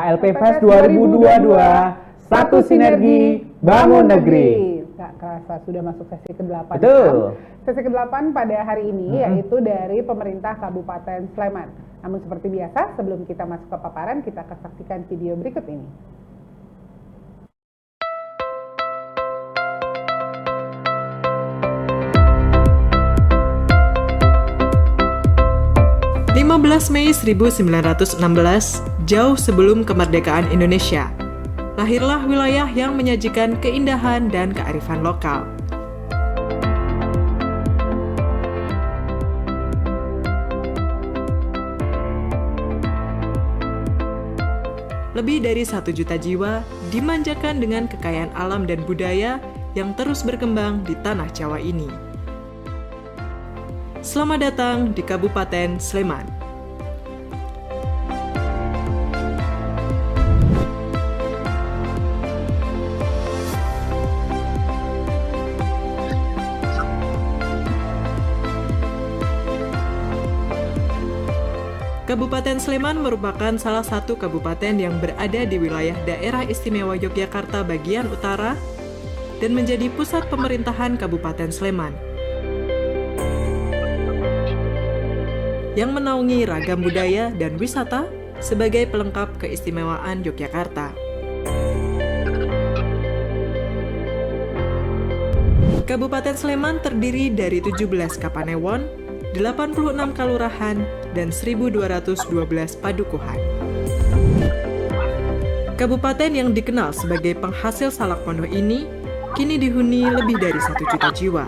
KLP Fest 2022, satu sinergi bangun negeri. Gak kerasa sudah masuk sesi ke-8. Betul. Sesi ke-8 pada hari ini yaitu dari pemerintah Kabupaten Sleman. Namun seperti biasa, sebelum kita masuk ke paparan, kita akan saksikan video berikut ini. Mei 1916, jauh sebelum kemerdekaan Indonesia, lahirlah wilayah yang menyajikan keindahan dan kearifan lokal. Lebih dari 1 juta jiwa dimanjakan dengan kekayaan alam dan budaya yang terus berkembang di tanah Jawa ini. Selamat datang di Kabupaten Sleman. Kabupaten Sleman merupakan salah satu kabupaten yang berada di wilayah Daerah Istimewa Yogyakarta bagian utara dan menjadi pusat pemerintahan Kabupaten Sleman, yang menaungi ragam budaya dan wisata sebagai pelengkap keistimewaan Yogyakarta. Kabupaten Sleman terdiri dari 17 kapanewon, 86 kalurahan, dan 1.212 padukuhan. Kabupaten yang dikenal sebagai penghasil salak pondok ini kini dihuni lebih dari 1 juta jiwa.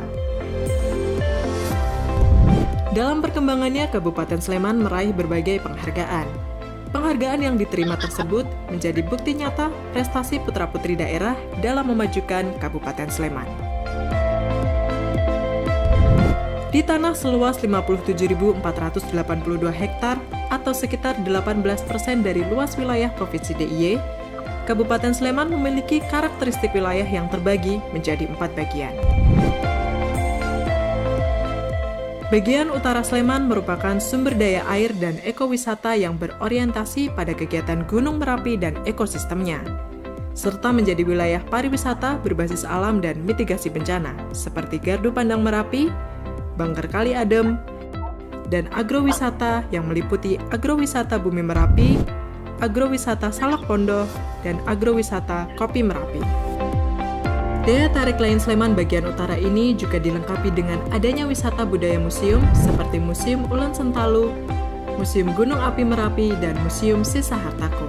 Dalam perkembangannya, Kabupaten Sleman meraih berbagai penghargaan. Penghargaan yang diterima tersebut menjadi bukti nyata prestasi putra-putri daerah dalam memajukan Kabupaten Sleman. Di tanah seluas 57.482 hektar atau sekitar 18% dari luas wilayah Provinsi DIY, Kabupaten Sleman memiliki karakteristik wilayah yang terbagi menjadi 4 bagian. Bagian utara Sleman merupakan sumber daya air dan ekowisata yang berorientasi pada kegiatan Gunung Merapi dan ekosistemnya, serta menjadi wilayah pariwisata berbasis alam dan mitigasi bencana, seperti Gardu Pandang Merapi, Bangker Kali Adem, dan agrowisata yang meliputi agrowisata Bumi Merapi, agrowisata Salak Pondok, dan agrowisata Kopi Merapi. Daya tarik lain Sleman bagian utara ini juga dilengkapi dengan adanya wisata budaya museum seperti Museum Ulen Sentalu, Museum Gunung Api Merapi, dan Museum Sisa Hartaku.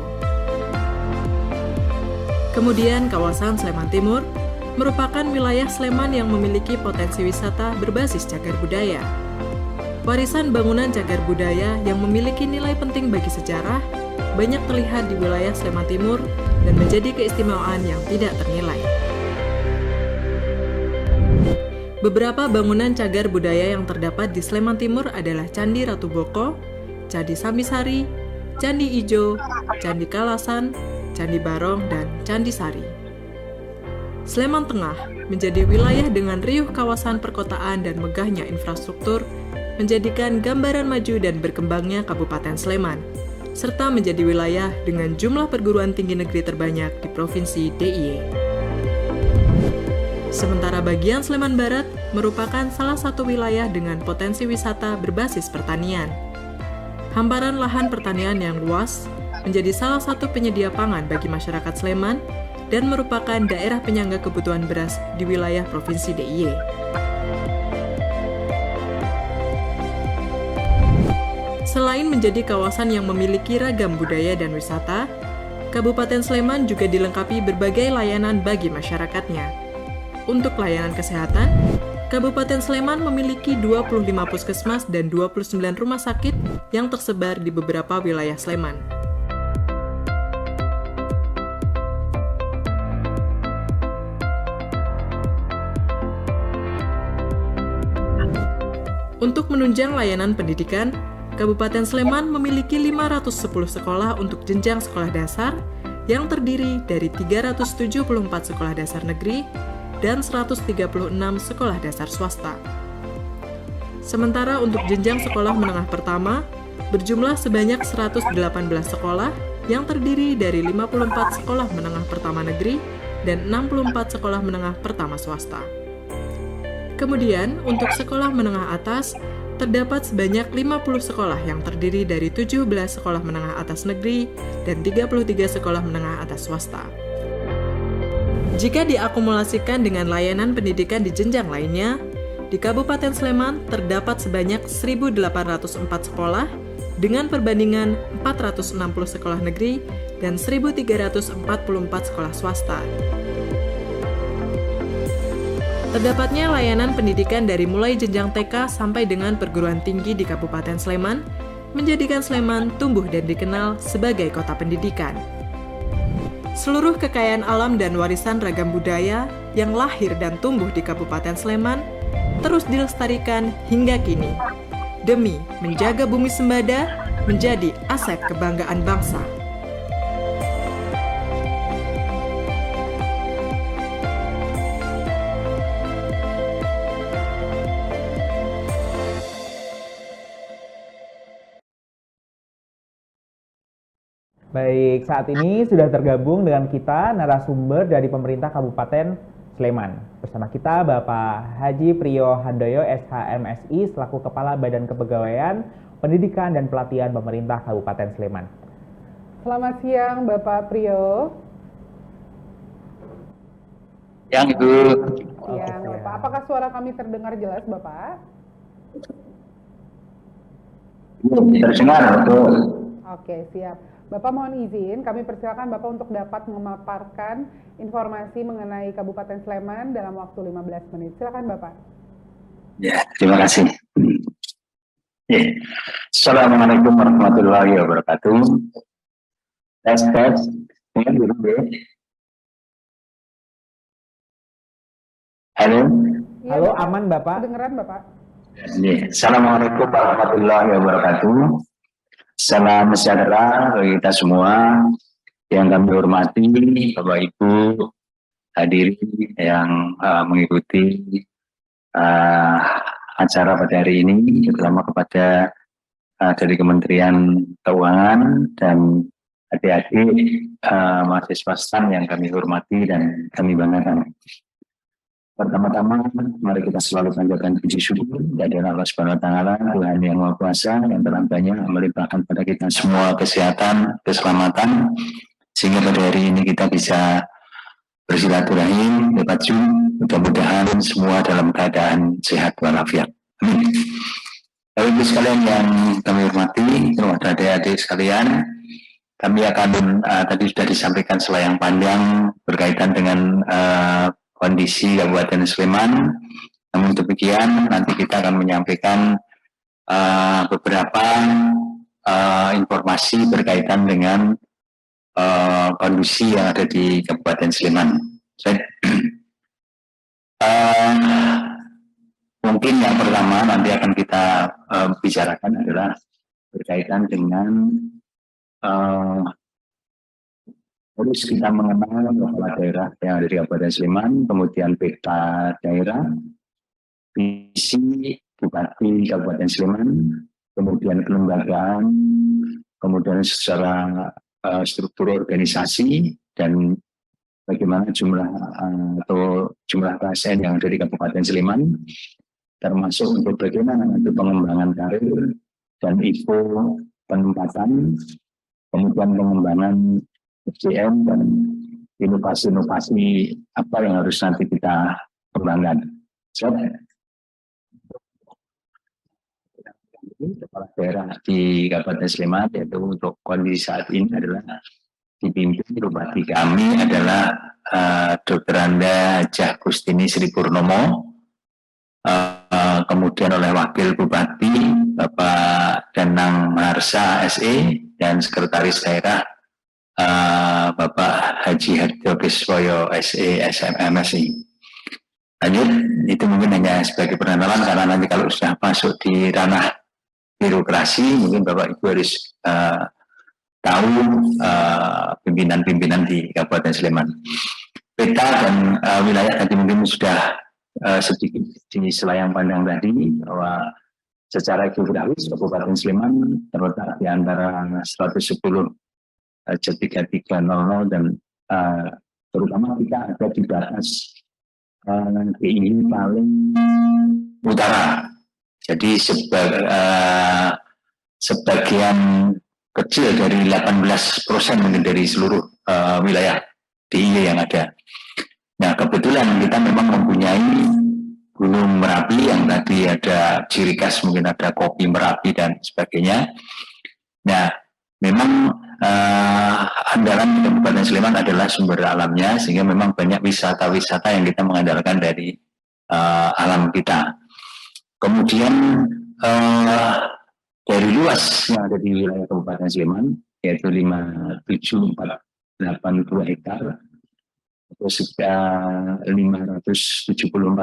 Kemudian kawasan Sleman Timur merupakan wilayah Sleman yang memiliki potensi wisata berbasis cagar budaya. Warisan bangunan cagar budaya yang memiliki nilai penting bagi sejarah banyak terlihat di wilayah Sleman Timur dan menjadi keistimewaan yang tidak ternilai. Beberapa bangunan cagar budaya yang terdapat di Sleman Timur adalah Candi Ratu Boko, Candi Sambisari, Candi Ijo, Candi Kalasan, Candi Barong, dan Candi Sari. Sleman Tengah menjadi wilayah dengan riuh kawasan perkotaan dan megahnya infrastruktur, menjadikan gambaran maju dan berkembangnya Kabupaten Sleman, serta menjadi wilayah dengan jumlah perguruan tinggi negeri terbanyak di Provinsi DIY. Sementara bagian Sleman Barat merupakan salah satu wilayah dengan potensi wisata berbasis pertanian. Hamparan lahan pertanian yang luas menjadi salah satu penyedia pangan bagi masyarakat Sleman dan merupakan daerah penyangga kebutuhan beras di wilayah Provinsi DIY. Selain menjadi kawasan yang memiliki ragam budaya dan wisata, Kabupaten Sleman juga dilengkapi berbagai layanan bagi masyarakatnya. Untuk layanan kesehatan, Kabupaten Sleman memiliki 25 puskesmas dan 29 rumah sakit yang tersebar di beberapa wilayah Sleman. Untuk menunjang layanan pendidikan, Kabupaten Sleman memiliki 510 sekolah untuk jenjang sekolah dasar yang terdiri dari 374 sekolah dasar negeri dan 136 sekolah dasar swasta. Sementara untuk jenjang sekolah menengah pertama berjumlah sebanyak 118 sekolah yang terdiri dari 54 sekolah menengah pertama negeri dan 64 sekolah menengah pertama swasta. Kemudian, untuk sekolah menengah atas, terdapat sebanyak 50 sekolah yang terdiri dari 17 sekolah menengah atas negeri dan 33 sekolah menengah atas swasta. Jika diakumulasikan dengan layanan pendidikan di jenjang lainnya, di Kabupaten Sleman terdapat sebanyak 1.804 sekolah dengan perbandingan 460 sekolah negeri dan 1.344 sekolah swasta. Terdapatnya layanan pendidikan dari mulai jenjang TK sampai dengan perguruan tinggi di Kabupaten Sleman menjadikan Sleman tumbuh dan dikenal sebagai kota pendidikan. Seluruh kekayaan alam dan warisan ragam budaya yang lahir dan tumbuh di Kabupaten Sleman terus dilestarikan hingga kini, demi menjaga bumi Sembada menjadi aset kebanggaan bangsa. Baik, saat ini sudah tergabung dengan kita narasumber dari pemerintah Kabupaten Sleman. Bersama kita Bapak Haji Priyo Handoyo SHMSI selaku Kepala Badan Kepegawaian, Pendidikan dan Pelatihan Pemerintah Kabupaten Sleman. Selamat siang Bapak Priyo. Yang Ibu. Siang Bapak. Apakah suara kami terdengar jelas Bapak? Terdengar, betul. Oke, siap. Bapak mohon izin, kami persilakan Bapak untuk dapat memaparkan informasi mengenai Kabupaten Sleman dalam waktu 15 menit. Silakan Bapak. Ya, terima kasih. Ya. Assalamualaikum warahmatullahi wabarakatuh. Tes. Dengar dulu ya. Halo. Ya, Halo, Bapak. aman Bapak? Kedengeran Bapak? Ya. Assalamualaikum warahmatullahi wabarakatuh. Salam sejahtera bagi kita semua yang kami hormati, Bapak Ibu hadirin yang mengikuti acara pada hari ini, terutama kepada dari Kementerian Keuangan dan adik-adik mahasiswa STAN yang kami hormati dan kami banggakan. Pertama-tama, mari kita selalu panjatkan puji syukur dari Allah Subhanahu wa Ta'ala, Tuhan yang Maha Kuasa, yang telah banyak melimpahkan pada kita semua kesehatan, keselamatan, sehingga pada hari ini kita bisa bersilaturahim, berpacu, mudah-mudahan semua dalam keadaan sehat walafiat. Bapak Ibu sekalian yang kami hormati, terutama adik-adik sekalian, kami akan tadi sudah disampaikan selayang panjang berkaitan dengan kondisi Kabupaten Sleman. Namun demikian, nanti kita akan menyampaikan beberapa informasi berkaitan dengan kondisi yang ada di Kabupaten Sleman. Mungkin yang pertama nanti akan kita bicarakan adalah berkaitan dengan harus kita mengenal kepala daerah yang ada di Kabupaten Sleman, kemudian peta daerah, visi Bupati Kabupaten Sleman, kemudian kelembagaan, kemudian secara struktur organisasi, dan bagaimana jumlah atau jumlah KSN yang ada di Kabupaten Sleman, termasuk untuk bagaimana untuk pengembangan karir dan info penempatan, kemudian pengembangan SDM dan inovasi-inovasi apa yang harus nanti kita kembangkan. Kepala daerah di Kabupaten Sleman, yaitu untuk kondisi saat ini adalah dipimpin bupati kami adalah Dr. Anda Hajah Gustini Sri Purnomo, kemudian oleh Wakil Bupati Bapak Danang Maharsa SE, dan Sekretaris Daerah Bapak Haji Harjo Kiswoyo SE SMMSI. Lanjut, itu mungkin hanya sebagai perkenalan, karena nanti kalau sudah masuk di ranah birokrasi, mungkin Bapak Ibu harus tahu pimpinan-pimpinan di Kabupaten Sleman. Peta dan wilayah tadi mungkin sudah sedikit di selayang pandang tadi, bahwa secara geografis Kabupaten Sleman terletak di antara 110 J3300 dan terutama kita ada di batas DIY paling utara. Jadi sebagian kecil dari 18% mungkin dari seluruh wilayah DIY yang ada. Nah, kebetulan kita memang mempunyai Gunung Merapi yang tadi ada ciri khas, mungkin ada kopi Merapi dan sebagainya. Nah, memang andalan Kabupaten Sleman adalah sumber alamnya, sehingga memang banyak wisata-wisata yang kita mengandalkan dari alam kita. Kemudian dari luas yang ada di wilayah Kabupaten Sleman, yaitu 57482 hektar, atau sekitar 574,82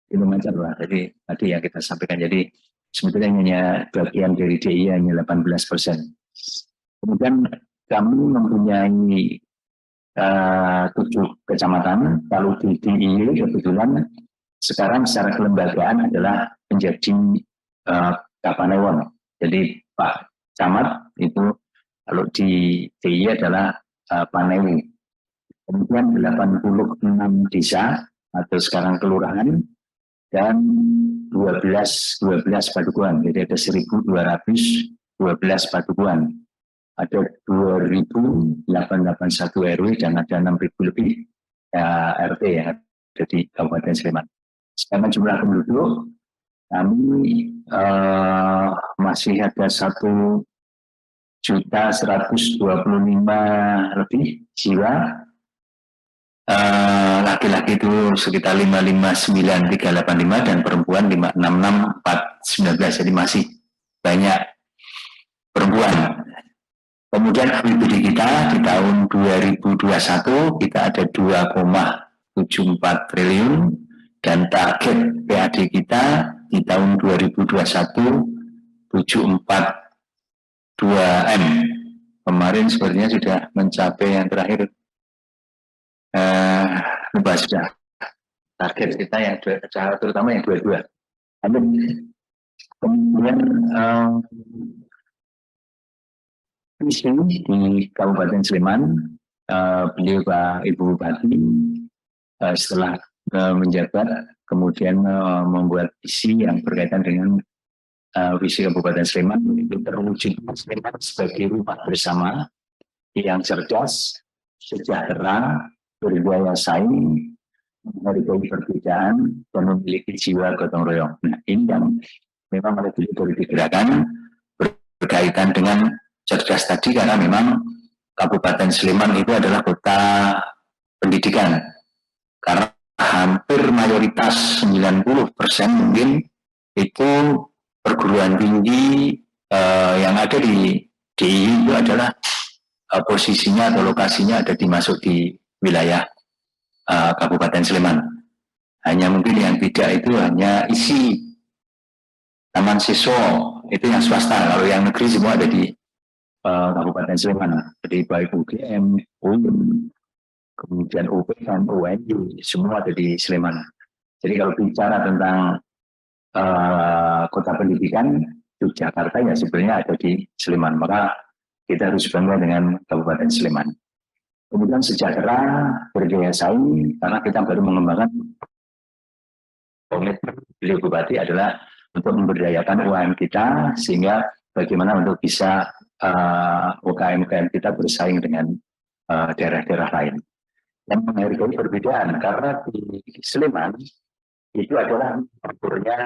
kilometer lah. Jadi tadi yang kita sampaikan, jadi sebetulnya hanya bagian dari DIY hanya 18%. Kemudian kami mempunyai 7 kecamatan. Kalau di DIY kebetulan sekarang secara kelembagaan adalah menjadi Kapanewon. Jadi Pak Camat itu kalau di DIY adalah Panewi. Kemudian 86 desa atau sekarang kelurahan dan 12 padukuhan. Jadi ada 1.212 padukuhan. Ada 2.881 RW dan ada 6.000 lebih RT yang ada di Kabupaten Sleman. Sedangkan jumlah penduduk kami masih ada 1.125.000 lebih jiwa. Laki-laki itu sekitar 559.385 dan perempuan 566.419, jadi masih banyak perempuan. Kemudian APBD kita di tahun 2021 kita ada 2,74 triliun dan target PAD kita di tahun 2021 742 M. Kemarin sebenarnya sudah mencapai yang terakhir sudah target kita yang terutama yang 22. Kemudian visi di Kabupaten Sleman, beliau Pak Ibu Bupati setelah menjabat kemudian membuat visi yang berkaitan dengan visi Kabupaten Sleman itu terwujud Sleman sebagai rumah bersama yang cerdas, sejahtera, berdaya saing, menghargai perbedaan, dan memiliki jiwa gotong royong. Nah, ini yang memang harus digerakkan berkaitan dengan cerdas tadi, karena memang Kabupaten Sleman itu adalah kota pendidikan. Karena hampir mayoritas 90% mungkin itu perguruan tinggi yang ada di DIY itu adalah posisinya atau lokasinya ada dimasuk di wilayah Kabupaten Sleman. Hanya mungkin yang tidak itu hanya isi taman siswa itu yang swasta. Kalau yang negeri semua ada di Kabupaten Sleman. Jadi baik UGM, UIN, kemudian UPN, UNY, semua ada di Sleman. Jadi kalau bicara tentang kota pendidikan, Yogyakarta ya sebenarnya ada di Sleman. Maka kita harus bangga dengan Kabupaten Sleman. Kemudian sejahtera, berdaya saing, karena kita baru mengembangkan komitmen beliau Bupati adalah untuk memberdayakan UMKM kita, sehingga bagaimana untuk bisa UKM kita bersaing dengan daerah-daerah lain. Yang menghargai perbedaan, karena di Sleman itu adalah makmurnya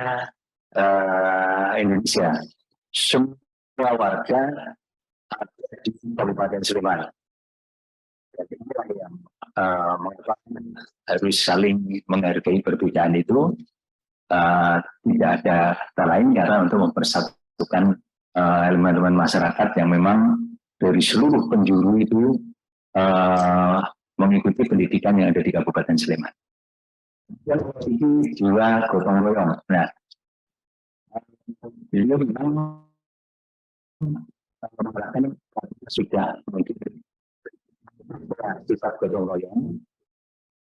Indonesia. Semua warga ada di Kabupaten Sleman. Jadi inilah yang harus saling menghargai perbedaan itu. Tidak ada kata lain karena untuk mempersatukan elemen-elemen masyarakat yang memang dari seluruh penjuru itu mengikuti pendidikan yang ada di Kabupaten Sleman. Yang itu jiwa gotong royong. Nah, beliau memang sudah mengikuti sifat gotong royong,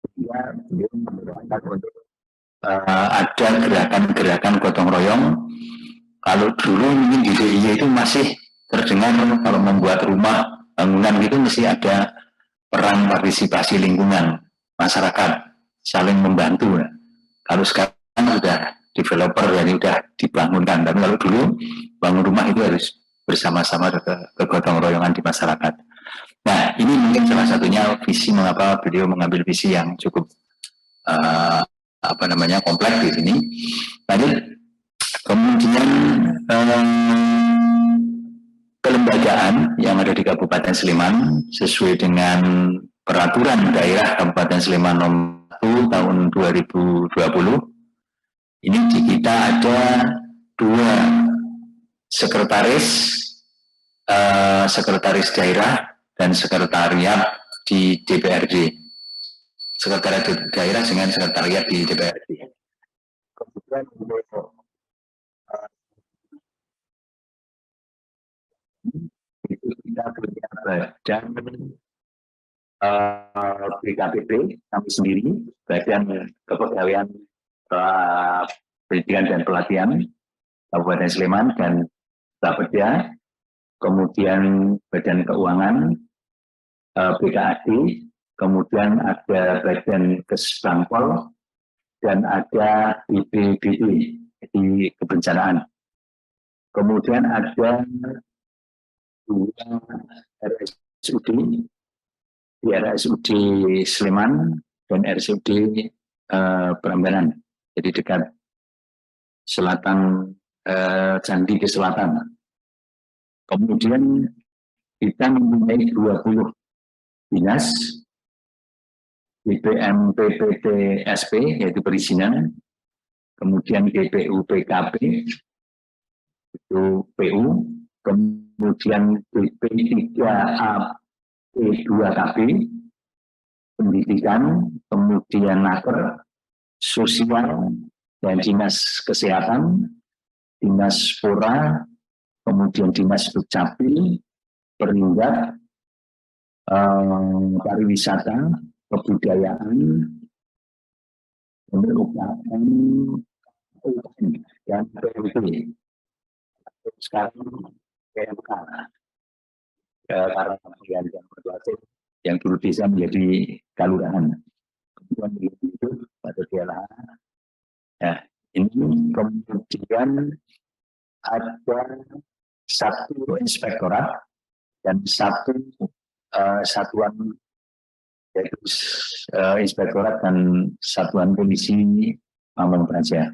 sehingga beliau mendorongkan untuk ada gerakan-gerakan gotong royong Kalau dulu mungkin di DIY itu masih terdengar kalau membuat rumah bangunan gitu mesti ada peran partisipasi lingkungan, masyarakat saling membantu. Kalau sekarang sudah developer jadi sudah dibangunkan, tapi kalau dulu bangun rumah itu harus bersama-sama kegotong royongan di masyarakat. Nah, ini mungkin salah satunya visi mengapa beliau mengambil visi yang cukup kompleks di sini. Lanjut, kemudian kelembagaan yang ada di Kabupaten Sleman sesuai dengan peraturan daerah Kabupaten Sleman nomor 1 tahun 2020. Ini di kita ada 2 sekretaris daerah dan sekretariat di DPRD. Sekretariat daerah dengan sekretariat di DPRD. Kemudian itu kita punya badan BKPP kami sendiri, Badan Kepegawaian Pendidikan dan Pelatihan Kabupaten Sleman dan Bapeda, kemudian Badan Keuangan BKAD, kemudian ada Badan Kesbangpol dan ada BPBD di kebencanaan. Kemudian ada 2 RSUD, di RSUD Sleman dan RSUD Prambanan, jadi dekat selatan Candi ke selatan. Kemudian kita mempunyai 20 dinas, BPM PPT SP yaitu perizinan, kemudian GPU PKP itu PU, kemudian BP3A P2KB pendidikan, kemudian naker, sosial dan dinas kesehatan, dinas pora, kemudian dinas dukcapil, perindak, pariwisata, kebudayaan, UKM, dan PMP. Sekarang PMK, karena penggantian pertuasin yang dulu desa menjadi kelurahan. Kemudian itu pada daerah. Nah, ini kemudian ada 1 inspektorat dan 1 satuan yaitu inspektorat dan satuan polisi Pamong Praja.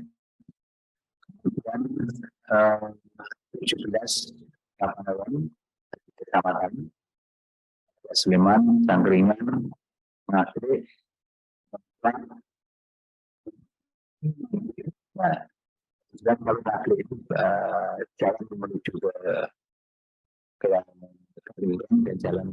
Kemudian 17 kepala kecamatan Sleman, Sangkringan, Ngagrek, dan kalau Ngagrek itu jalan menuju ke Sangkringan dan jalan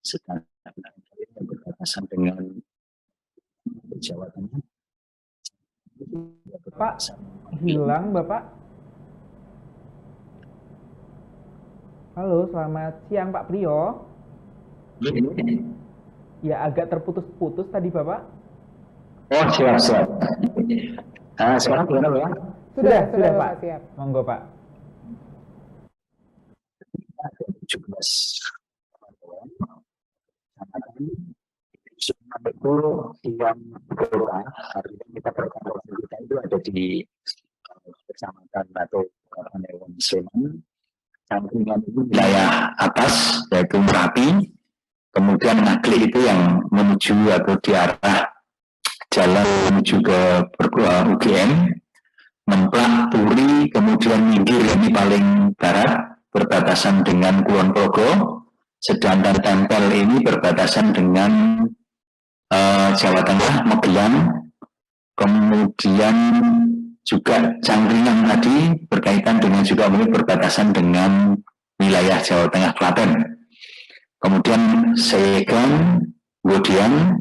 sedang berbatasan dengan Jawa Tengah. Pak, hilang Bapak. Halo, selamat siang Pak Priyo. Ya, agak terputus-putus tadi Bapak. Oh, siap. Sekarang gimana Pak? Sudah Pak. Siap. Monggo Pak. 17 itu yang kota, artinya kita perkantoran kita itu ada di kecamatan atau Kabupaten Sleman. Sampingan itu wilayah atas yaitu Merapi, kemudian Ngagrek itu yang menuju atau di arah jalan menuju ke UGM, Nemplak, Turi, kemudian Minggir ini paling barat berbatasan dengan Kulon Progo, sedangkan Tempel ini berbatasan dengan Jawa Tengah, Magelang, kemudian juga Cangkringan tadi berkaitan dengan juga mungkin berbatasan dengan wilayah Jawa Tengah, Klaten. Kemudian Seyegan, Godian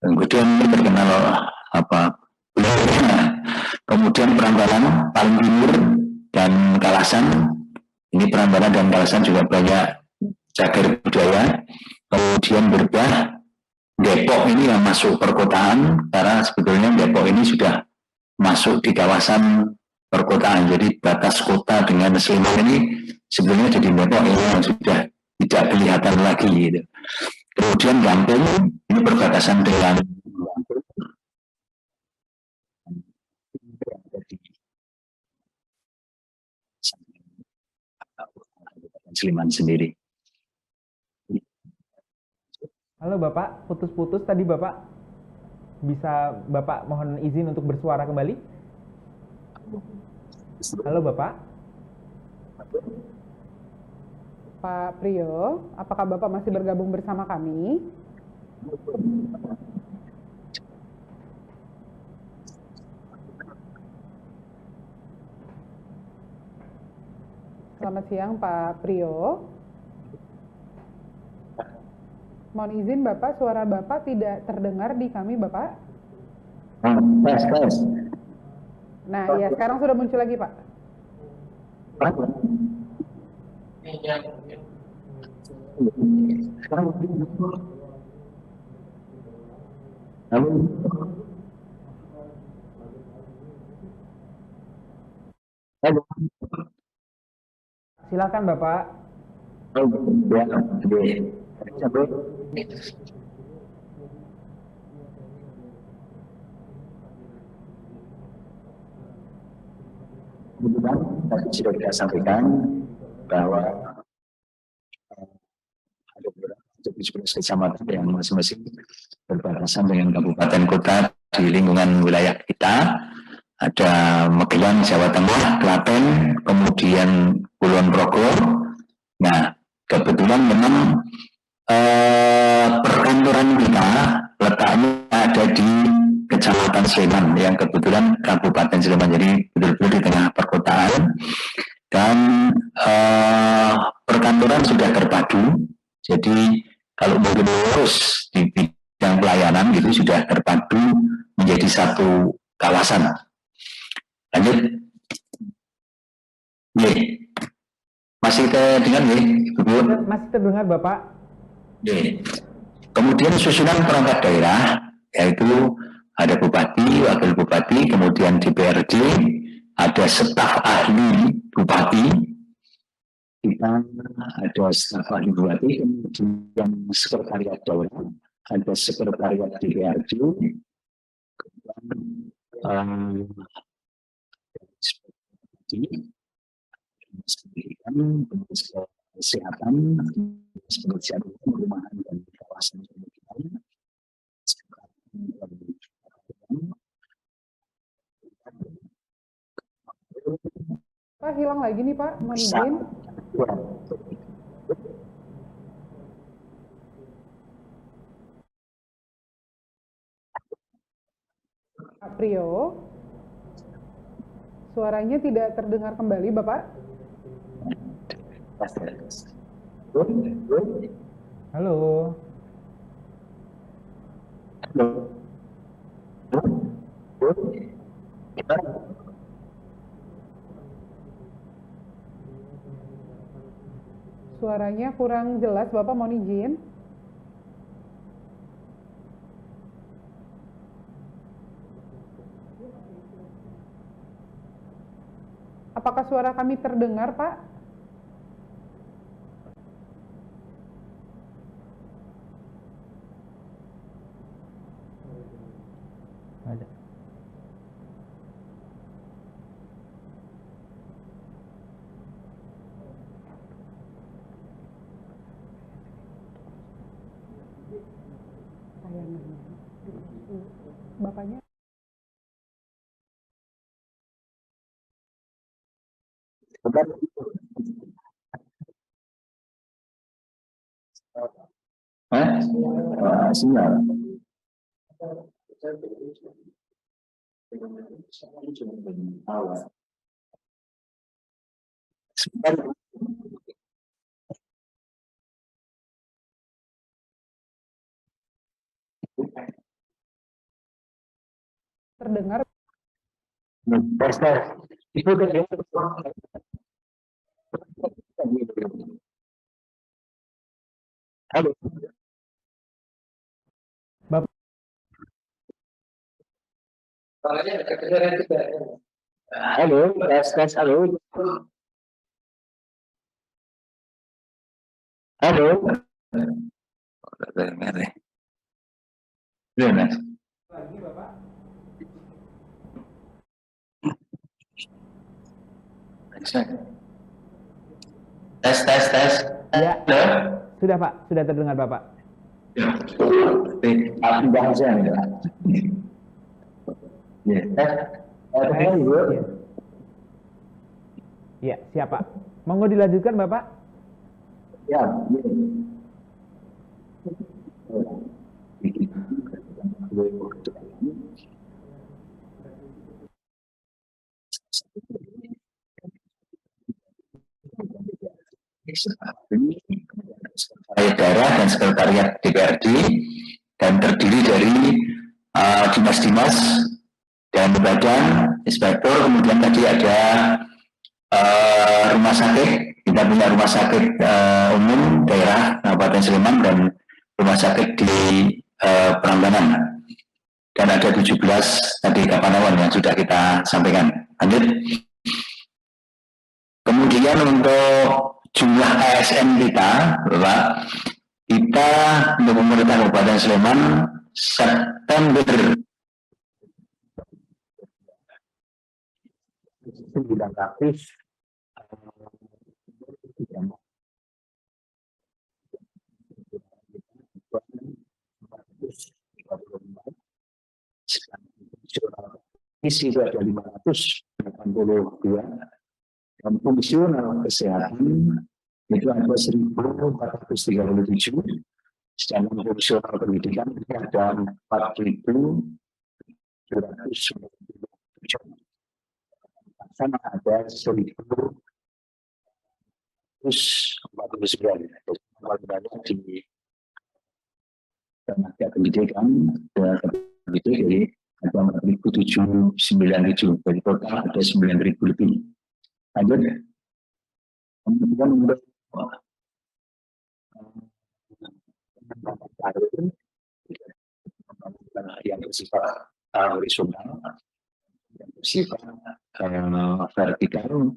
ini terkenal kemudian Prambanan, paling timur dan Kalasan, Ini Prambanan dan Kalasan juga banyak cagar budaya. Kemudian berubah Depok ini yang masuk perkotaan, karena sebetulnya Depok ini sudah masuk di kawasan perkotaan. Jadi batas kota dengan Sleman ini sebenarnya jadi Depok ini yang sudah tidak kelihatan lagi gitu. Kemudian Lampung ini perbatasan dengan Sleman sendiri. Halo Bapak, putus-putus tadi Bapak. Bisa Bapak mohon izin untuk bersuara kembali? Halo Bapak. Pak Priyo, apakah Bapak masih bergabung bersama kami? Selamat siang Pak Priyo. Mohon izin Bapak, suara Bapak tidak terdengar di kami Bapak. Tes. Nah, ya sekarang sudah muncul lagi Pak. Silakan Bapak. Kemudian tadi sudah kita sampaikan bahwa ada beberapa 17 kecamatan yang masing-masing berbatasan dengan kabupaten kota di lingkungan wilayah kita. Ada Magelang, Jawa Tengah, Klaten, kemudian Kulon Progo. Nah, kebetulan memang perkantoran kita letaknya ada di Kecamatan Sleman yang kebetulan Kabupaten Sleman, jadi betul-betul di tengah perkotaan, dan perkantoran sudah terpadu. Jadi kalau mungkin lurus di bidang pelayanan itu sudah terpadu menjadi satu kawasan. Lanjut. Nih, masih terdengar nih, Ibu? Masih terdengar Bapak? Nih. Kemudian susunan perangkat daerah, yaitu ada bupati, wakil bupati, kemudian DPRD, ada staf ahli bupati, kita ada staf ahli bupati, kemudian sekretariat daerah, ada sekretariat DPRD, kemudian kesehatan, pekerjaan perumahan dan kawasan pemukiman. Pak hilang lagi nih Pak, mohon izin. Pak Priyo, suaranya tidak terdengar kembali Bapak. Halo. Suaranya kurang jelas Bapak, mohon izin. Apakah suara kami terdengar Pak? Ada. Bapaknya Sinyal. terdengar. Ibu Halo. Bapak. Halo, tes, halo. Halo. Gimana? Lagi, Bapak. Tes. Ya, Halo. sudah Pak, sudah terdengar Bapak. Ya. Aku bahasa ya. Ya, Tes, ya. Ya, siap Pak. Monggo dilanjutkan Bapak. Ya. Sekretariat daerah dan sekretariat DPRD dan terdiri dari dinas-dinas dan badan inspektor, kemudian tadi ada rumah sakit, kita punya rumah sakit umum daerah Kabupaten Sleman dan rumah sakit di Prambanan, dan ada 17 tadi Kapanawan yang sudah kita sampaikan. Lanjut. Kemudian untuk jumlah ASN kita, Bapak, kita untuk pemerintah Kabupaten Sleman September 900 isi itu ada 582 dan fungsional kesehatan itu ada 1.437, sedangkan fungsional pendidikan itu ada 4.297. Sama ada 1.049 di tenaga pendidikan dan jadi ada 4.797, jadi total ada 9.000 lebih. Lanjut. Kemudian untuk yang bersifat horizontal, yang bersifat vertikal.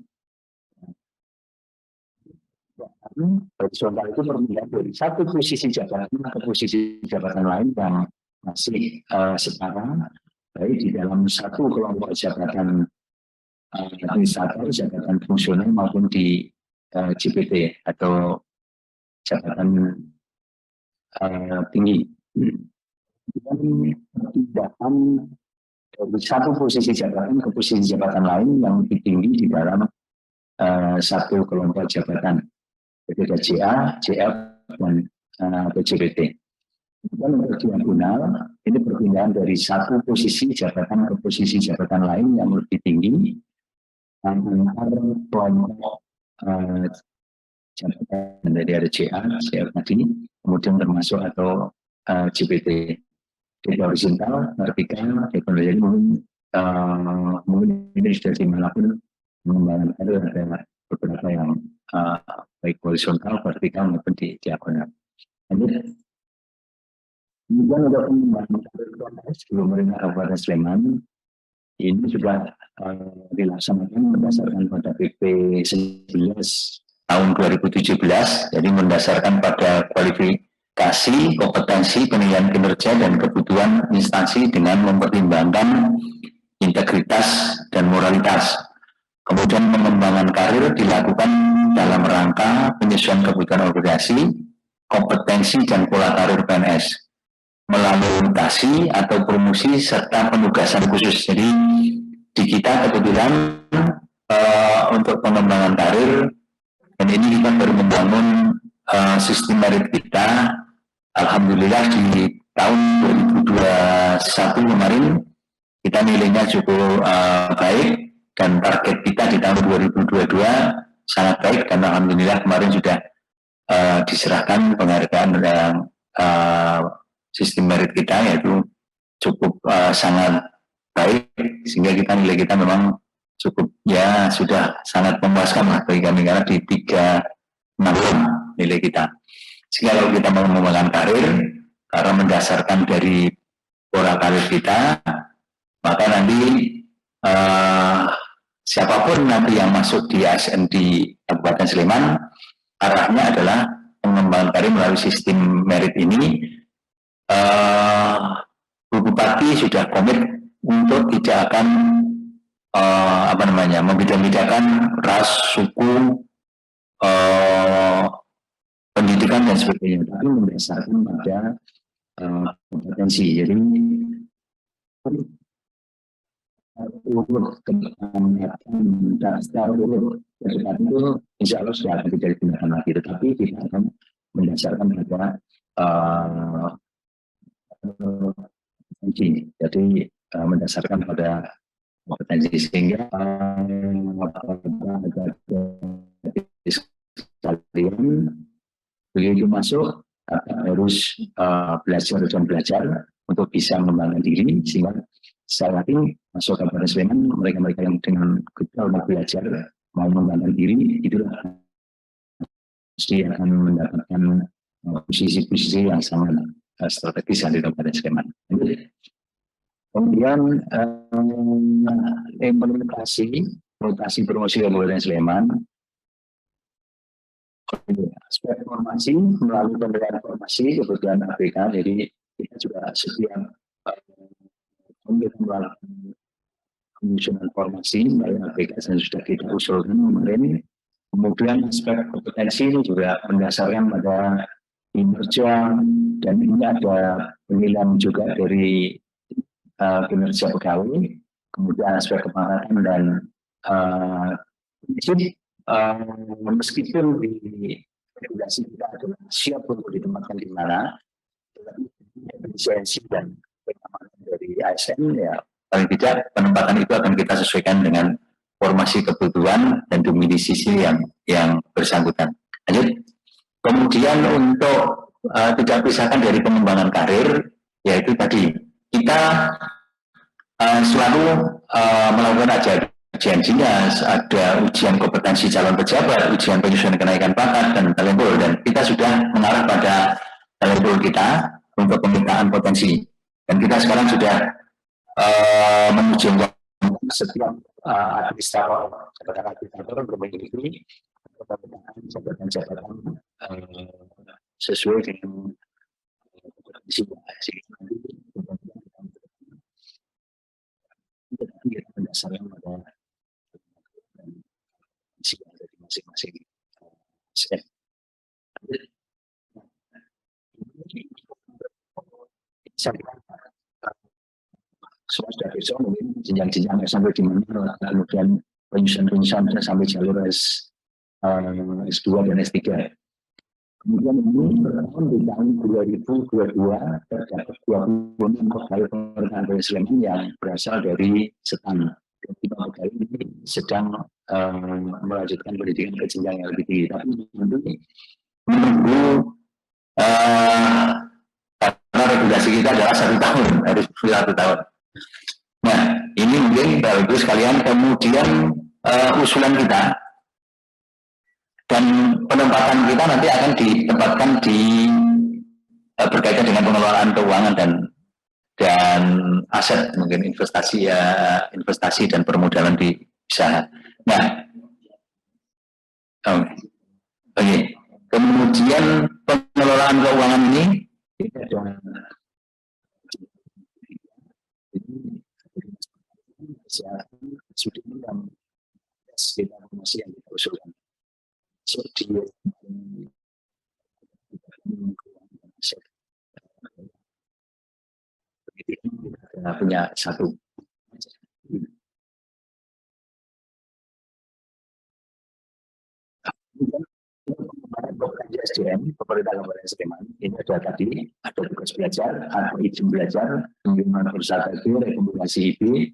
Horizontal itu berpindah dari satu posisi jabatan ke posisi jabatan lain yang masih setara, baik di dalam satu kelompok jabatan administrator, jabatan fungsional maupun di JPT atau jabatan tinggi. Perpindahan dari satu posisi jabatan ke posisi jabatan lain yang lebih tinggi di dalam satu kelompok jabatan. Jadi ada JA, JF, dan JPT. Kemudian untuk diagonal, ini perpindahan dari satu posisi jabatan ke posisi jabatan lain yang lebih tinggi antar kelompok jabatan. Jadi ada JA, JF tadi, kemudian termasuk atau JPT. Jadi horizontal, vertikal, jadi mungkin ini sudah dimanapun mengembangkan ada beberapa yang baik horizontal, vertikal maupun di diagonal. Lanjut. Kemudian untuk pengembangan karir PNS di pemerintah Kabupaten Sleman ini sudah dilaksanakan berdasarkan pada PP 11 tahun 2017, jadi mendasarkan pada kualifikasi, kompetensi, penilaian kinerja dan kebutuhan instansi dengan mempertimbangkan integritas dan moralitas. Kemudian pengembangan karir dilakukan dalam rangka penyesuaian kebutuhan organisasi, kompetensi dan pola karir PNS melalui mutasi atau promosi serta penugasan khusus. Jadi di kita kebetulan untuk pengembangan karir, dan ini kita baru membangun sistem merit kita. Alhamdulillah di tahun 2021 kemarin kita nilainya cukup baik, dan target kita di tahun 2022 sangat baik, dan alhamdulillah kemarin sudah diserahkan penghargaan yang sistem merit kita, yaitu cukup sangat baik, sehingga kita nilai kita memang cukup ya sudah sangat memuaskan lah bagi kami, karena di 3.6 nilai kita. Sehingga kalau kita mau mengembangkan karir, karena mendasarkan dari pola karir kita, maka nanti siapapun nanti yang masuk di ASN di Kabupaten Sleman, arahnya adalah pengembangan karir melalui sistem merit ini. Bu Bupati sudah komit untuk tidak akan membeda-bedakan ras, suku, pendidikan dan sebagainya, tapi berdasarkan pada kompetensi. Jadi itu insya Allah sudah akan tidak digunakan lagi, tetapi kita akan mendasarkan pada kompetensi. Jadi mendasarkan pada kompetensi, sehingga sekalian begitu masuk harus belajar untuk bisa mengembangkan diri, sehingga saya yakin masuk Kabupaten Sleman, mereka-mereka yang dengan mau belajar, mau mengembangkan diri, itulah pasti akan mendapatkan posisi-posisi yang sangat strategis di Kabupaten Sleman. Kemudian implementasi rotasi promosi Kabupaten Sleman, aspek informasi melalui pemberian informasi kebutuhan ABK. Jadi kita juga setiap kita melakukan penyusunan informasi melalui ABK yang sudah kita usulkan kemarin. Kemudian aspek kompetensi ini juga mendasarkan pada kinerja, dan ini ada penilaian juga dari kinerja pegawai. Kemudian aspek kepangkatan dan meskipun di regulasi kita adalah siap untuk ditempatkan di mana, efisiensi dan keamanan dari ASN, ya paling tidak penempatan itu akan kita sesuaikan dengan formasi kebutuhan dan domisili yang bersangkutan. Lanjut. Kemudian untuk tidak pisahkan dari pengembangan karir, yaitu tadi kita selalu melakukan ujian JINAS, ada ujian kompetensi calon pejabat, ujian penyesuaian kenaikan pangkat, dan talent pool. Dan kita sudah mengarah pada talent pool kita untuk pemetaan potensi. Dan kita sekarang sudah menuju setiap administrator, jabatan bermiliki jabatan sesuai dengan kompetensi. Kita berdasarkan pada dari masing-masing ASN. Sudah besok mungkin jenjang-jenjang sampai di mana, kemudian penyusunan sampai jalur S2 dan S3. Kemudian ini di tahun 2022 terdapat 26 pegawai pemerintahan Kabupaten Sleman yang berasal dari SETAN. Kita pegawai ini sedang melanjutkan pendidikan ke jenjang yang lebih tinggi. Tapi nanti menunggu karena regulasi kita adalah 1 tahun, harus 1 tahun. Nah, ini mungkin Bapak Ibu sekalian, kemudian usulan kita dan penempatan kita nanti akan ditempatkan di berkaitan dengan pengelolaan keuangan dan aset, mungkin investasi dan permodalan di usaha. Nah, kemudian pengelolaan keuangan ini ada sudah dalam informasi yang kita usulkan. Kita punya satu. SDM pemerintah Kabupaten Sleman ini ada tadi, ada tugas belajar, ada izin belajar, pengiriman perusahaan itu, rekomendasi IP,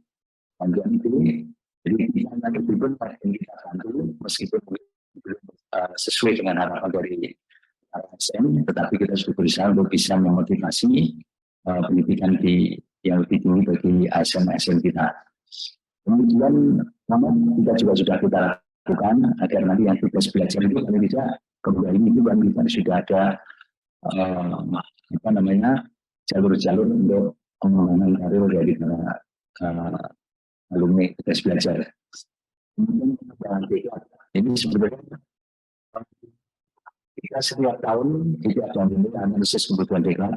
bantuan itu. Jadi kita nanti pun kita bantu meskipun belum sesuai dengan harapan dari ASN, tetapi kita sudah berusaha untuk bisa memotivasi pendidikan yang lebih tinggi bagi ASN kita. Kemudian kita juga sudah kita lakukan agar nanti yang tugas belajar itu kami bisa kembali itu kan kita sudah ada apa namanya, jalur-jalur untuk pengembangan karir dari para alumni tugas belajar. Kemudian ini sebenarnya kita setiap tahun tidak ada analisis kebutuhan diklat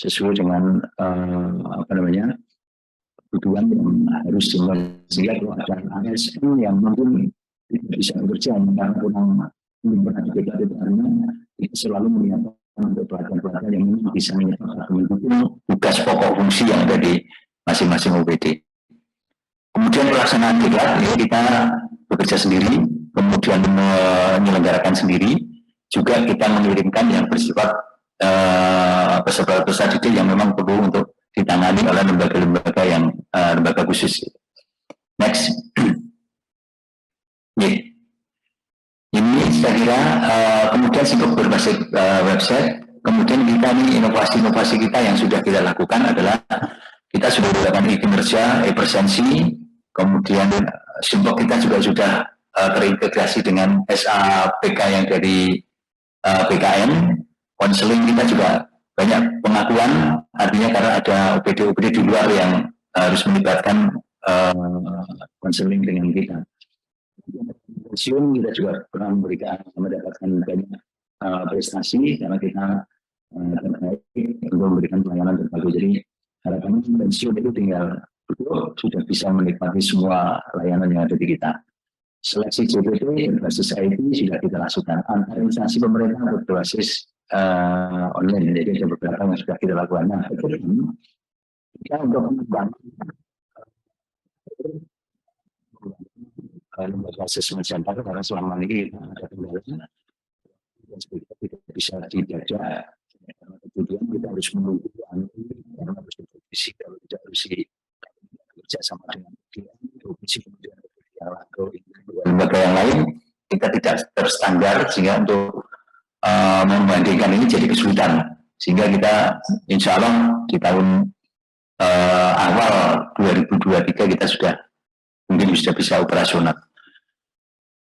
sesuai dengan apa namanya, kebutuhan yang harus dimulai. Sehingga kalau ada ASN yang mungkin tidak bisa bekerja karena kurang belum pernah diklat itu, karena itu selalu menyiapkan untuk pelatihan-pelatihan yang bisa mendukung tugas pokok fungsi yang ada di masing-masing OPD. Kemudian pelaksanaan diklat ini kita bekerja sendiri, kemudian menyelenggarakan sendiri, juga kita mengirimkan yang bersifat peserta didik yang memang perlu untuk ditangani oleh lembaga-lembaga yang lembaga khusus. Next. Ini saya kira kemudian sikap berbasis website. Kemudian kita ini inovasi-inovasi kita yang sudah kita lakukan adalah kita sudah melakukan e-kinerja, e-presensi, kemudian Simbok kita juga sudah terintegrasi dengan SAPK yang dari BKN, konseling kita juga banyak pengakuan, artinya karena ada OPD-OPD di luar yang harus melibatkan konseling dengan kita. Pensiun kita juga pernah mendapatkan banyak prestasi karena kita terbaik untuk memberikan pelayanan terbaik. Jadi harapannya pensiun itu tinggal sudah bisa menikmati semua layanan yang ada di kita. Seleksi JPT berbasis IT sudah kita lakukan. Antar instansi pemerintah berbasis online. Jadi ada beberapa yang sudah kita lakukan. Nah, itu kita untuk mengembangkan lembaga asesmen center karena selama ini ada kendala tidak bisa dijajah. Kemudian kita harus menunggu karena harus bervisi, kalau tidak harus bekerja sama dengan provinsi, kemudian lembaga yang lain kita tidak terstandar, sehingga untuk membandingkan ini jadi kesulitan, sehingga kita insya Allah di tahun awal 2023 kita sudah mungkin sudah bisa operasional.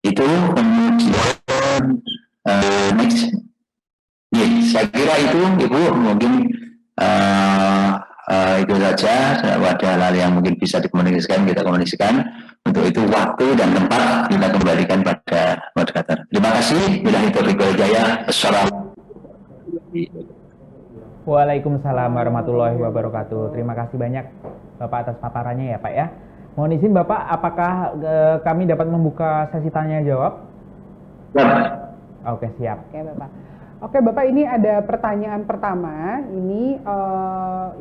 Itu kemudian next. Saya kira itu Ibu mungkin itu saja. Ada hal yang mungkin bisa dikomunikasikan, kita komunikasikan. Untuk itu waktu dan tempat kita kembalikan pada moderator. Terima kasih. Billahi taufiq wal hidayah. Assalamualaikum. Waalaikumsalam warahmatullahi wabarakatuh. Terima kasih banyak Bapak atas paparannya ya Pak ya. Mohon izin Bapak, apakah kami dapat membuka sesi tanya jawab? Ya. Oke, siap. Oke Bapak. Oke Bapak, ini ada pertanyaan pertama. Ini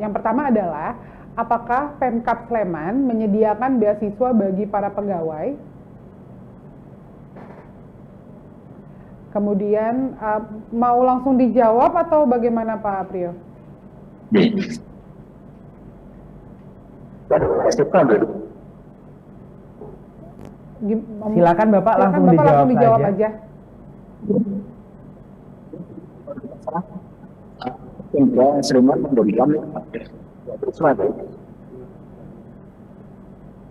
yang pertama adalah, apakah Pemkab Sleman menyediakan beasiswa bagi para pegawai? Kemudian mau langsung dijawab atau bagaimana Pak Priyo? Silakan Bapak langsung dijawab aja. Sleman memberikan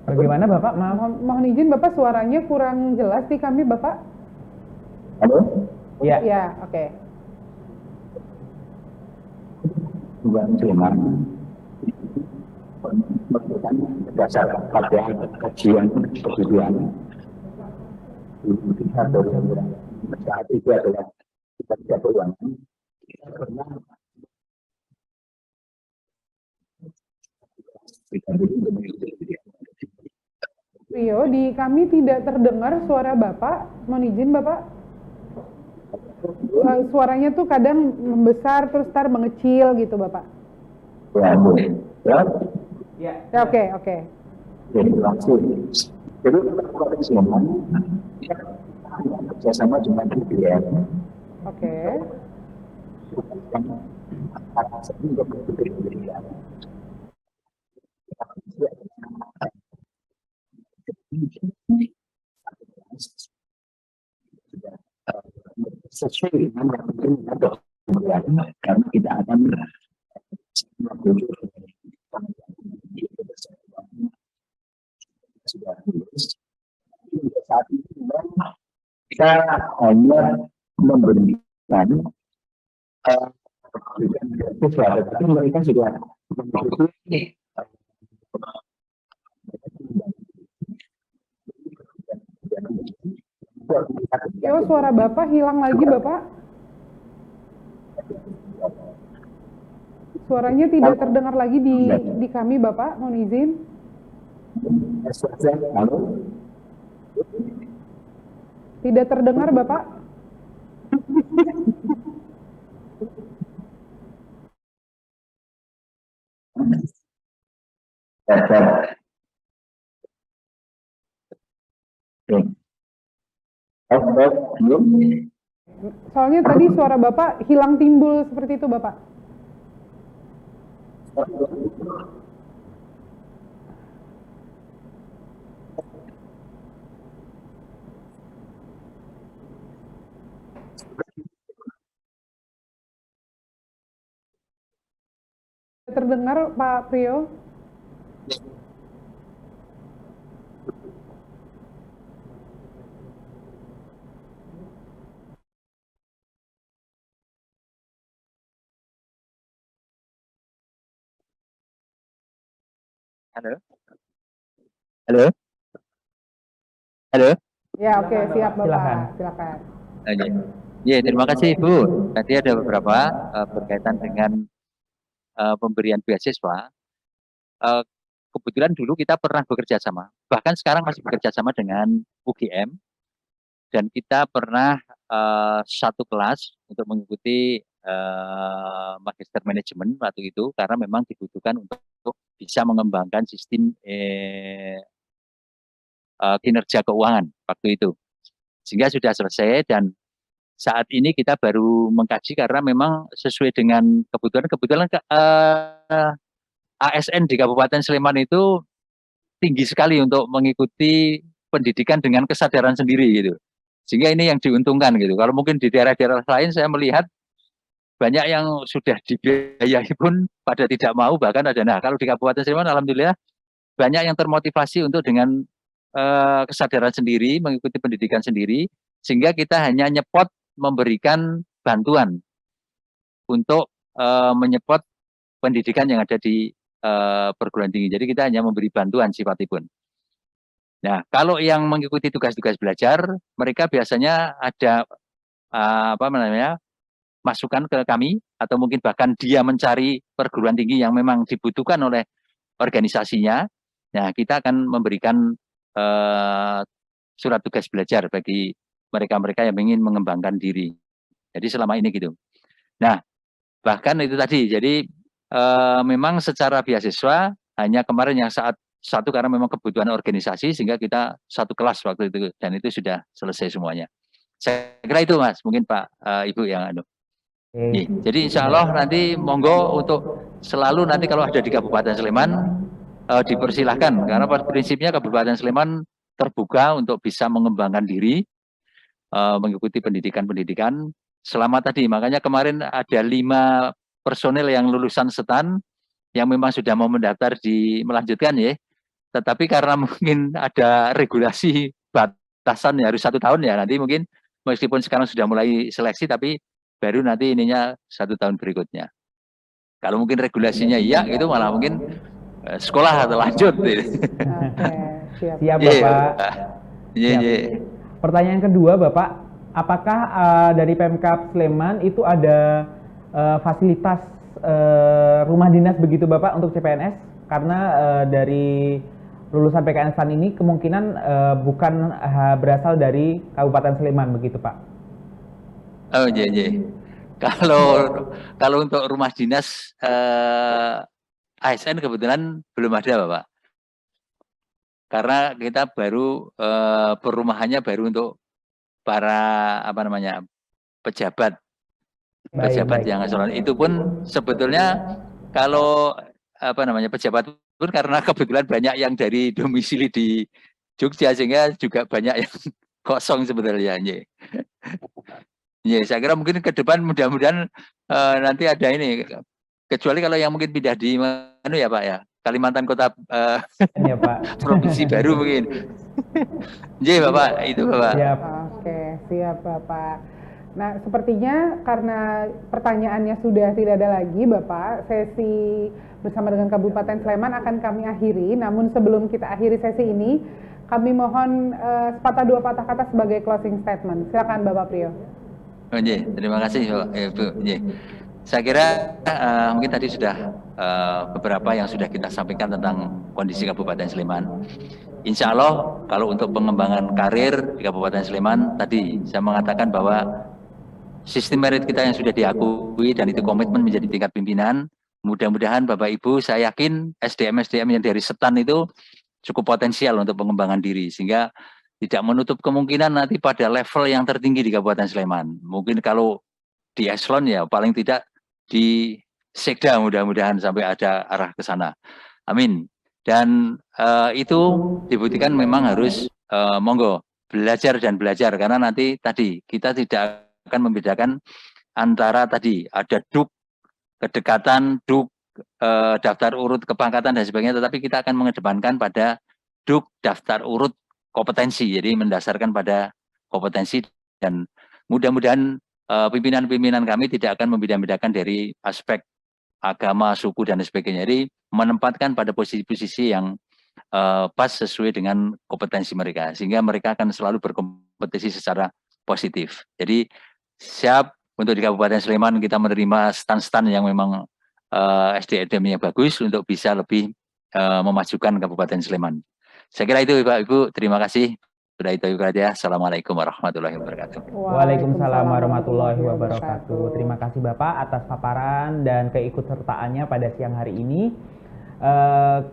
bagaimana Bapak? Mohon izin Bapak, suaranya kurang jelas di kami Bapak. Halo? Ya. Ya, oke. Sleman memberikan berdasarkan pada kajian kebutuhan. Saat itu adalah kita tidak beruangan. Rio, di kami tidak terdengar suara Bapak. Mohon izin Bapak. Suaranya tuh kadang membesar terus tar mengecil gitu Bapak. Ya. Oke. Jadi langsung. Jadi kita Sleman bekerjasama dengan BPN. Oke. Sesuai dengan yang penting karena kita akan saat ini kita hanya memberikan eh, siswa, tetapi mereka juga mengikuti Ya, suara Bapak hilang lagi, Bapak. Suaranya tidak terdengar lagi di kami, Bapak. Mohon izin. Tidak terdengar, Bapak. Soalnya tadi suara Bapak hilang timbul seperti itu, Bapak. Terdengar, Pak Prio? Halo? Halo? Halo? Ya, oke, siap, Bapak. Silakan. Silakan. Oke. Ya, terima kasih Bu. Tadi ada beberapa berkaitan dengan pemberian beasiswa. Eh, Kebetulan dulu kita pernah bekerja sama, bahkan sekarang masih bekerja sama dengan UGM, dan kita pernah satu kelas untuk mengikuti magister manajemen waktu itu, karena memang dibutuhkan untuk bisa mengembangkan sistem kinerja keuangan waktu itu. Sehingga sudah selesai, dan saat ini kita baru mengkaji karena memang sesuai dengan kebutuhan ASN di Kabupaten Sleman itu tinggi sekali untuk mengikuti pendidikan dengan kesadaran sendiri gitu. Sehingga ini yang diuntungkan gitu. Kalau mungkin di daerah-daerah lain saya melihat banyak yang sudah dibiayai pun pada tidak mau, bahkan ada. Nah, kalau di Kabupaten Sleman alhamdulillah banyak yang termotivasi untuk dengan kesadaran sendiri, mengikuti pendidikan sendiri, sehingga kita hanya nyepot memberikan bantuan untuk menyepot pendidikan yang ada di perguruan tinggi. Jadi kita hanya memberi bantuan sifatipun. Nah, kalau yang mengikuti tugas-tugas belajar, mereka biasanya ada masukan ke kami, atau mungkin bahkan dia mencari perguruan tinggi yang memang dibutuhkan oleh organisasinya. Nah, kita akan memberikan surat tugas belajar bagi mereka-mereka yang ingin mengembangkan diri. Jadi selama ini gitu. Nah, bahkan itu tadi, jadi memang secara beasiswa hanya kemarin yang saat satu karena memang kebutuhan organisasi, sehingga kita satu kelas waktu itu, dan itu sudah selesai semuanya. Saya kira itu Mas, mungkin Pak Ibu yang anu. Jadi insya Allah nanti monggo untuk selalu nanti kalau ada di Kabupaten Sleman dipersilahkan, karena prinsipnya Kabupaten Sleman terbuka untuk bisa mengembangkan diri, mengikuti pendidikan-pendidikan selama tadi. Makanya kemarin ada 5 personel yang lulusan SETAN yang memang sudah mau mendaftar melanjutkan ya, tetapi karena mungkin ada regulasi batasan ya harus 1 tahun ya, nanti mungkin meskipun sekarang sudah mulai seleksi, tapi baru nanti ininya 1 tahun berikutnya. Kalau mungkin regulasinya iya gitu, malah mungkin sekolah atau lanjut. Oke, siap. Siap, Bapak. Iya. Pertanyaan kedua, Bapak, apakah dari Pemkab Sleman itu ada fasilitas rumah dinas begitu Bapak untuk CPNS? Karena dari lulusan PKN STAN ini kemungkinan bukan berasal dari Kabupaten Sleman begitu Pak? Oh iya. Kalau untuk rumah dinas ASN kebetulan belum ada Bapak. Karena kita baru perumahannya baru untuk para pejabat yang nasional. Itu pun sebetulnya kalau pejabat pun karena kebetulan banyak yang dari domisili di Jogja, sehingga juga banyak yang kosong sebetulnya. Saya kira mungkin ke depan mudah-mudahan nanti ada ini, kecuali kalau yang mungkin pindah di mana ya Pak ya, Kalimantan Kota ya, Pak. provinsi baru mungkin. Bapak, itu Bapak. Siap. Oke, siap Bapak. Nah, sepertinya karena pertanyaannya sudah tidak ada lagi, Bapak, sesi bersama dengan Kabupaten Sleman akan kami akhiri. Namun sebelum kita akhiri sesi ini, kami mohon sepatah dua patah kata sebagai closing statement. Silakan, Bapak Priyo. Terima kasih, Ibu. Saya kira mungkin tadi sudah beberapa yang sudah kita sampaikan tentang kondisi Kabupaten Sleman. Insya Allah, kalau untuk pengembangan karir di Kabupaten Sleman, tadi saya mengatakan bahwa sistem merit kita yang sudah diakui dan itu komitmen menjadi tingkat pimpinan. Mudah-mudahan Bapak Ibu, saya yakin SDM-SDM yang dari setan itu cukup potensial untuk pengembangan diri, sehingga tidak menutup kemungkinan nanti pada level yang tertinggi di Kabupaten Sleman. Mungkin kalau di eselon ya paling tidak di sekda, mudah-mudahan sampai ada arah ke sana. Amin. Dan itu dibuktikan memang harus monggo belajar dan belajar, karena nanti tadi kita tidak akan membedakan antara tadi ada duk kedekatan, duk daftar urut kepangkatan dan sebagainya, tetapi kita akan mengedepankan pada duk daftar urut kompetensi, jadi mendasarkan pada kompetensi, dan mudah-mudahan pimpinan-pimpinan kami tidak akan membeda-bedakan dari aspek agama, suku, dan sebagainya. Jadi menempatkan pada posisi-posisi yang pas sesuai dengan kompetensi mereka, sehingga mereka akan selalu berkompetisi secara positif. Jadi siap untuk di Kabupaten Sleman kita menerima stan-stan yang memang SDM-nya bagus untuk bisa lebih memajukan Kabupaten Sleman. Saya kira itu, Bapak Ibu. Terima kasih. Sudah itu saja. Assalamualaikum warahmatullahi wabarakatuh. Waalaikumsalam warahmatullahi wabarakatuh. Terima kasih Bapak atas paparan dan keikutsertaannya pada siang hari ini.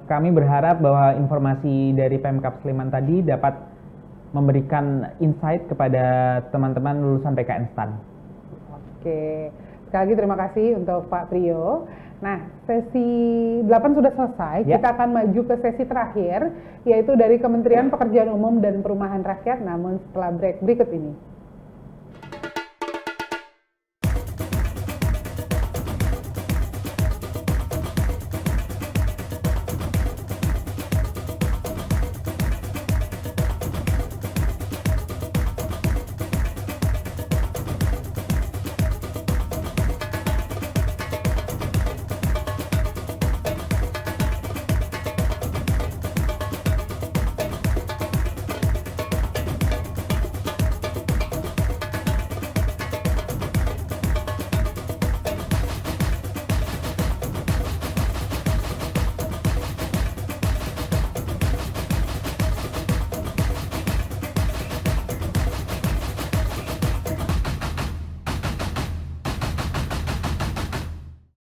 Kami berharap bahwa informasi dari Pemkab Sleman tadi dapat memberikan insight kepada teman-teman lulusan PKN STAN. Oke, sekali lagi terima kasih untuk Pak Priyo. Nah, sesi 8 sudah selesai, ya. Kita akan maju ke sesi terakhir, yaitu dari Kementerian Pekerjaan Umum dan Perumahan Rakyat, namun setelah break berikut ini.